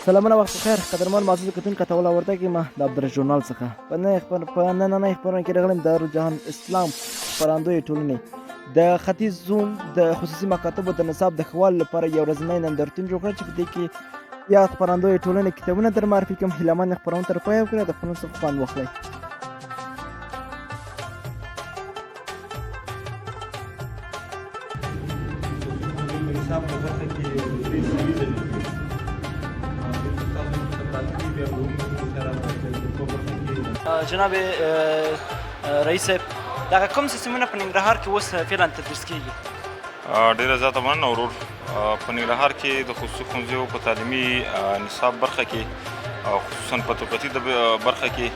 سلامونه وخت بخیر قدرمن معزز کتونکو ته ولورته کې ما د عبدالرش ژورنال څخه په نننۍ خپرونه کې راغلم د دارالجهان اسلام خپرندویې ټولنې د ختیځ زون د خصوصي مکاتبو د نصاب د ښه والي لپاره یو ورځنی نندارتون جوړ کړ چې په دې کې یا خپرندویې ټولنې کتابونه در معرفي کوم. هیله مند خپرونه تر پایه وکړئ، د خپرونې څخه خوند واخلئ. جناب رئیس صاحب دغه کوم سیستمونه په ننګرهار کې اوس فعلا تدریس کیږي؟ ډیره زیاته مننه ورور. په ننګرهار کې د خصوصي ښوونځیو په تعلیمي نصاب برخه کې خصوصا په طبقتي برخه کې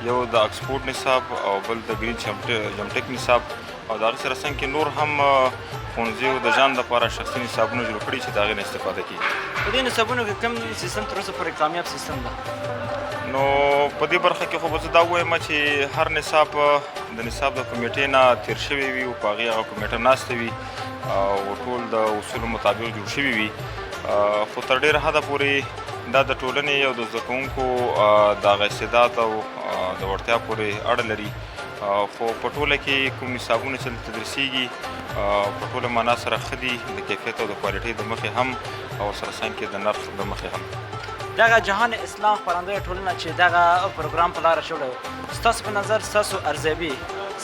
یو د اکسفورډ نصاب او بل د ګرین جمټک نصاب او د هغې سره څنګ کې نور هم ښوونځیو د ځان لپاره شخصي نصابونه جوړ کړي چې د هغې نه استفاده کیږي. په دې نصابونو کې کوم سیستم تر اوسه پورې کامیاب سیستم ده؟ نو په دې برخه کې خو به زه دا ووایم چې هر نصاب د نصاب د کمیټې نه تیر شوی وي او په هغې هغه کمیټه ناسته وي او ټول د اصولو مطابق جوړ شوي وي، خو تر ډېره حده پورې دا د ټولنې او د زده کوونکو د هغه استعداد او د وړتیا پورې اړه لري. خو په ټوله کې کوم نصابونه چې تدریسیږي په ټوله معنا سره ښه دي، د کیفیت او د کوالټۍ د مخې هم او سره څنګ کې د نرخ د مخې هم. دغه جهان اسلام خپرندویه ټولنه چې دغه پروګرام په لاره شوړی، ستاسو په نظر ستاسو ارزیابي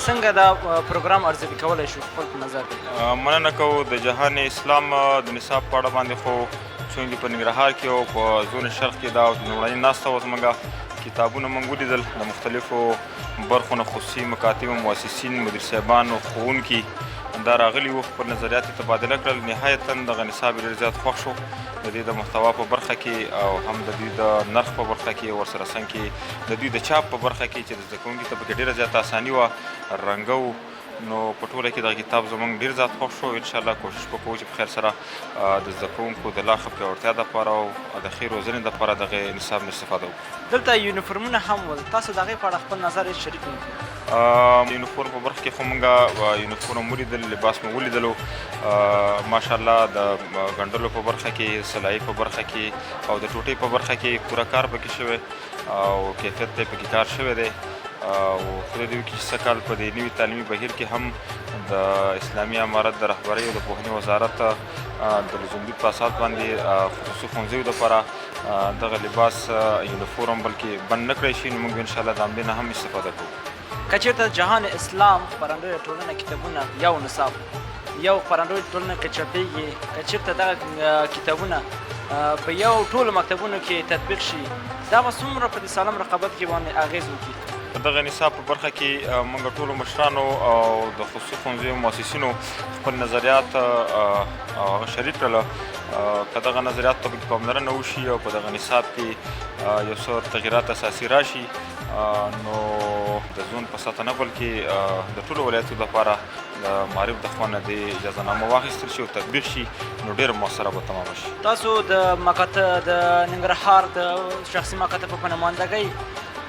څنګه دا پروګرام ارزیابي کولی شو خپل په نظر دی؟ مننه کوو د جهان اسلام د نصاب په اړه باندې خو څنګه په ننګرهار کې او په زون شرق کې دا لومړنۍ ناسته وه زموږ کتابونه موږ ولیدل د مختلفو برخو نه خصوصي مکاتب مؤسسین مدیر صاحبانو ښوونکي دا راغلي وو، خپل نظریات یې تبادله کړل. نهایتا دغه نصاب ډېر زیات خوښ شو د دوی د محتوا په برخه کې او هم د دوی د نرخ په برخه کې ورسره څنګ کې د دوی د چاپ په برخه کې چې د زده کوونکي ته پکې ډېره زیاته اساني وه رنګه وو. نو په ټوله کې دغه کتاب زموږ ډېر زیات خوښ شو. انشاءالله کوشش به کوو چې په خیر سره د زده کوونکو د لا ښه پیاوړتیا دپاره او د ښې روزنې دپاره دغه نصاب نه استفاده وکړو. دلته یونیفورمونه هم ول، تاسو د هغې په اړه خپل نظر یې شریک کړئ؟ یونیفورم په برخه کې خو موږ یونیفورم ولیدل، لباس مو ولیدلو، ماشاءالله د ګنډلو په برخه کې، سلایي په برخه کې او د ټوټۍ په برخه کې پوره کار پکې شوی او کیفیت ته پکې کار شوی دی. او خدای دې وکړي چې څه کال په دې نوي تعلیمي بهیر کې هم د اسلامي امارت د رهبرۍ او د پوهنې وزارت د لزومدي په اساس باندې خصوصي ښوونځیو دپاره دغه لباس یونیفورم بلکې بند نه کړی شي، نو موږ انشاءالله د همدې نه هم استفاده کوو. که چېرته جهان اسلام خپرندویه ټولنه کتابونه یو نصاب یو خپرندویه ټولنه که چاپېږي، که چېرته دغه کتابونه په یو ټولو مکتبونو کې تطبیق شي، دا به څومره په دې سالم رقابت کې باندې اغېز وکړي؟ په دغه نصاب په برخه کې موږ ټولو مشرانو او د خصوصي ښوونځیو مؤسسینو خپل نظریات هغه شریک کړله. که دغه نظریاتو ته پکې پاملرنه وشي او په دغه نصاب کې یو څه تغییرات اساسي راشي، نو د زون په سطح نه بلکې د ټولو ولایتو لپاره د معارف د خوا نه د اجازهنامه واخیستل شي او تطبیق شي، نو ډېر مؤثره به تمامه شي. تاسو د ننګرهار د شخصي مکاتبو په نمایندګۍ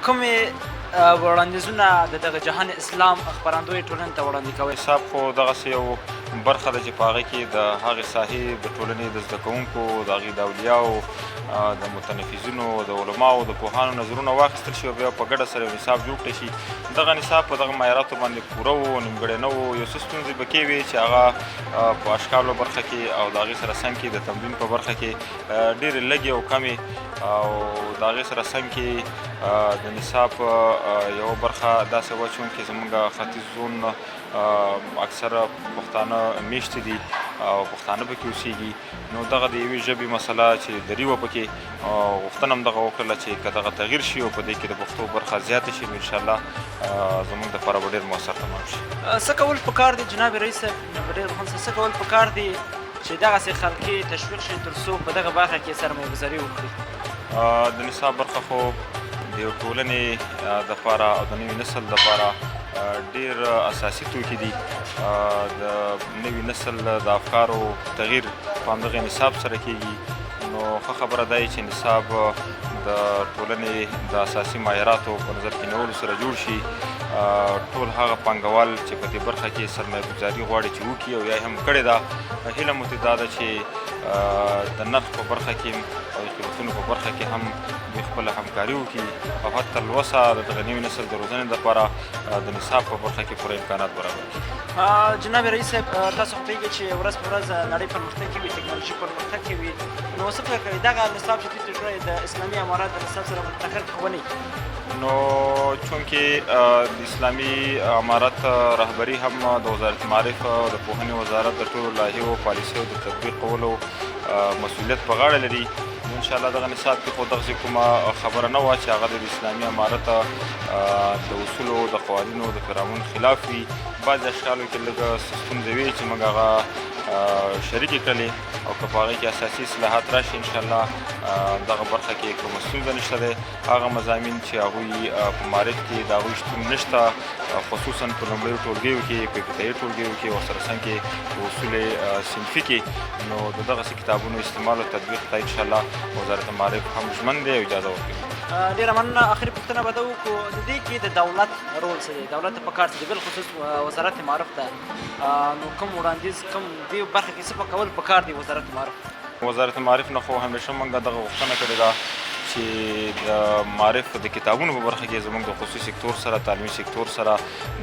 کومې وړاندیزونه د دغه جهان اسلام خپرندویې ټولنې ته وړاندې کوئ؟ نصاب خو دغسې یو برخه ده چې په هغې کې د هغې ساحې د ټولنې د زده کوونکو، د هغې د اولیاو، د متنفذینو، د علماو، د پوهانو نظرونه واخیستل شي او بیا په ګډه سره یو نصاب جوړ کړی شي. دغه نصاب په دغه معیاراتو باندې پوره و، نیمګړی نه و. یو څه ستونزې به کې وي چې هغه په اشکالو برخه کې او د هغې سره څنګ کې د تمرین په برخه کې ډېرې لږې او کمې، او د هغې سره څنګ کې د نصاب یوه برخه داسې وه چې چونکې زموږ ختیځ زون اکثره پښتانه میشتې دي او پښتانه پکې اوسېږي، نو دغه د یوې ژبې مسله چې دري وه پکې، غوښتنه هم دغه وکړله چې که دغه تغییر شي او په دې کې د پښتو برخه زیاته شي، نو انشاءالله زموږ دپاره به ډېر مؤثر تمام شي. څه کول پکار دي جناب رئیس صاحب، ډېر څه کول پکار دي چې دغسې خلقې تشویق شي تر څو په دغه برخه کې سرمایه گذاري وکړي؟ د نصاب برخه خو د یو ټولنې دپاره او د نوي نسل دپاره ډېر اساسي توکي دي. د نوي نسل د افکارو تغییر په همدغه نصاب سره کیږي، نو ښه خبره دا چې نصاب د ټولنې د اساسي معیاراتو په نظر کې نیولو سره جوړ شي. ټول هغه پانګوال چې په دې برخه کې سرمایه ګذاري غواړي چې وکړي او یا یې هم کړې ده، هیله مو ترې دا ده چې د نرخ په برخه کې او د قیمتونو په برخه کې هم دوی خپله همکاري وکړي او حتی الوسه د دغه نوي نسل د روزنې دپاره د نصاب په برخه کې پوره امکانات برابر کړي. جناب رئیس صاحب تاسو خو پوهېږئ چې ورځ په ورځ نړۍ پرمختګ کوي، ټکنالوژي پرمختګ کوي، نو څه فکر کوئ دغه نصاب چې دوی جوړوي د اسلامي امارات د نصاب سره منتقل ونی؟ نو چونکې د اسلامي امارت رهبري هم د وزارت معارف او د پوهنې وزارت د ټولو لایحو او پالیسیو د تطبیق کولو مسؤلیت په غاړه لري. نو انشاءالله دغه نصاب کې خو دغسې کومه خبره نه وه چې هغه د اسلامي امارت د اصولو د قوانینو د پیرامون خلاف وي. بعضې اشکالو کې لږ ستونزې وي چې موږ هغه شریکې کړلې او که په هغې کې اساسي اصلاحات راشي انشاءالله دغه برخه کې کومه ستونزه نشته دی. هغه مضامین چې هغوی په معارف کې د هغوی شتون نشته، خصوصا په لومړیو ټولګیو کې، په ابتدایي ټولګیو کې، ورسره څنګ کې په اصول صنفي کې، نو د دغسې کتابونو استعمال او تطبیق ته انشاءالله وزارت معارف هم ژمن دی او اجازه ورکوي. ډېره مننه. آخري پوښتنه به دا وکړو، د دې کې د دولت رول څه دی؟ دولت ته پکار څه دی؟ بالخصوص وزارت معارف ته نو کوم وړاندیز، کوم دې برخه کې څه کول پکار دی وزارت معارف؟ وزارت معارف نه خو همیشه موږ دغه غوښتنه کړې ده چې د معارف د کتابونو په برخه کې زموږ د خصوصي سکتور سره، تعلیمي سکتور سره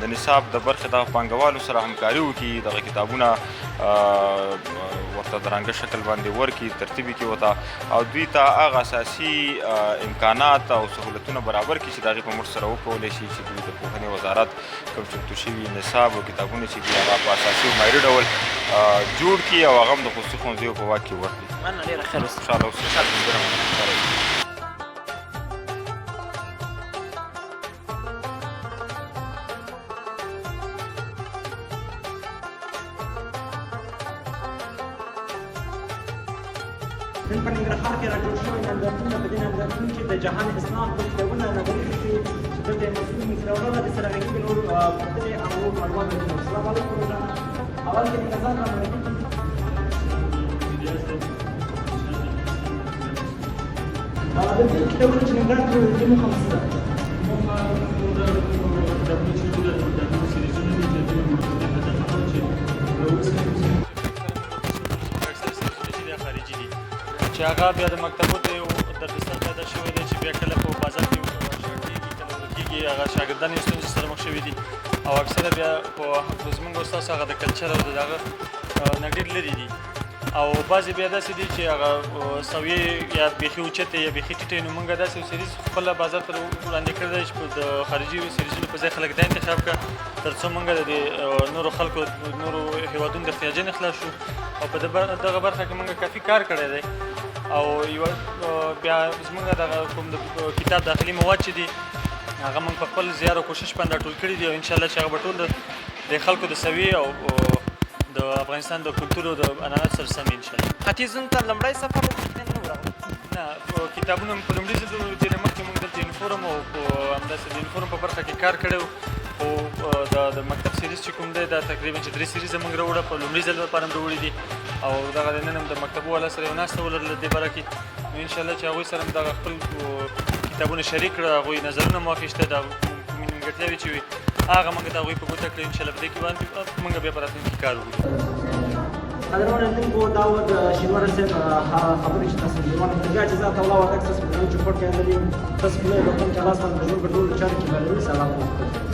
د نصاب د برخې دغه پانګوالو سره همکاري وکړي، دغه کتابونه ورته د رنګه شکل باندې ورکړي، ترتیب یې کړي ورته او دوی ته هغه اساسي امکانات او سهولتونه برابر کړي چې د هغې په مټ سره وکولی شي چې دوی د پوهنې وزارت کوم چمتو شوي نصاب او کتابونه چې دي هغه په اساسي او معیاري ډول جوړ کړي او هغه هم د خصوصي ښوونځیو په واک کې ورکړي. مننه، ډېره ښه اوسئ. خوشحاله اوسئ. نن په ننګرهار کې راجوړ شوي نندارتونونه، په دې نندارتون کې د جهان اسلام کوم کتابونه نغښتي دي چې دلته یې مسؤل مصرونه د سره غږیږي نور پوښتنې او نور معلومات لري. السلام علیکم جناب. اول کې نظر رامنځته د دې کتابونو چې نندارتون کې د موخه څه ده؟ چې هغه بیا د مکتبو ته یو دردسر پیدا شوی دی چې بیا کله په بازار کې شاګردېږي، کله ورکېږي، هغه شاګردان یې ستونزې سره مخ شوي دي او اکثره بیا په زموږ استاد هغه د کلچر او د هغه نه ډېر لرې دي او بعضې بیا داسې دي چې هغه سویې یا بیخي اوچتې یا بیخي ټیټې. نو موږ داسې یو سیریز خپله بازار ته وړاندې کړی دی چې د خارجي سیریزونو په ځای خلک دا انتخاب کړه تر څو موږ د نورو خلکو نورو هېوادونو د احتیاجونو خلاص شو او په دغه برخه کې موږ کافي کار کړی دی او یو بیا زموږ دغه کوم د کتاب داخلي مواد چې دي هغه موږ په خپل زیار او کوشش باندې راټول کړي دي او انشاءالله چې هغه به ټول د خلکو د سویې او د افغانستان د کلتور او د عنعناتو سره سم انشاءالله. ختیځون ته لومړی سفر وکړئ نه ورغلو؟ نه، کتابونه په لومړي ځل ډېر مخکې موږ دلته یونیفورم او همداسې د یونیفورم په برخه کې کار کړی و او د مکتب سیریز چې کوم دی دا تقریبا چې 3 سیریزه موږ راوړه په لومړي ځل لپاره هم راوړي دي او دغه د نن هم د مکتبو والا سره یو ناسته ولرله دې باره کې. نو انشاءالله چې هغوی سره هم دغه خپل کتابونه شریک کړه، هغوی نظرونه مو واخیسته، د کومې نیمګړتیاوې چې وي هغه موږ د هغوی په ګوته کړه. انشاءالله په دې کې باندې موږ بیا په راتلونکي کار وکړو. قدرمن نن کو داود شینوار صاحب خبرې چې تاسو جوړونه درګه جزاک الله وکړه تاسو په دې چوکاټ کې اندلې تاسو په دې کوم چې لاس باندې جوړ کړو چې سلام علیکم.